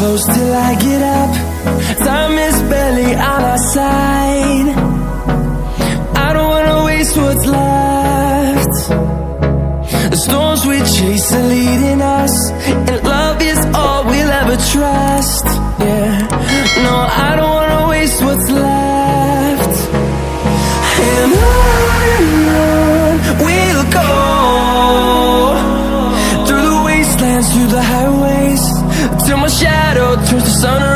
close till I get up. Time is barely on our side. I don't wanna waste what's left. The storms we chase are leading us, and love is all we'll ever trust. Yeah, no, I don't wanna waste what's left. And on we'll go, through the wastelands, through the highways, till my shadow turns to sun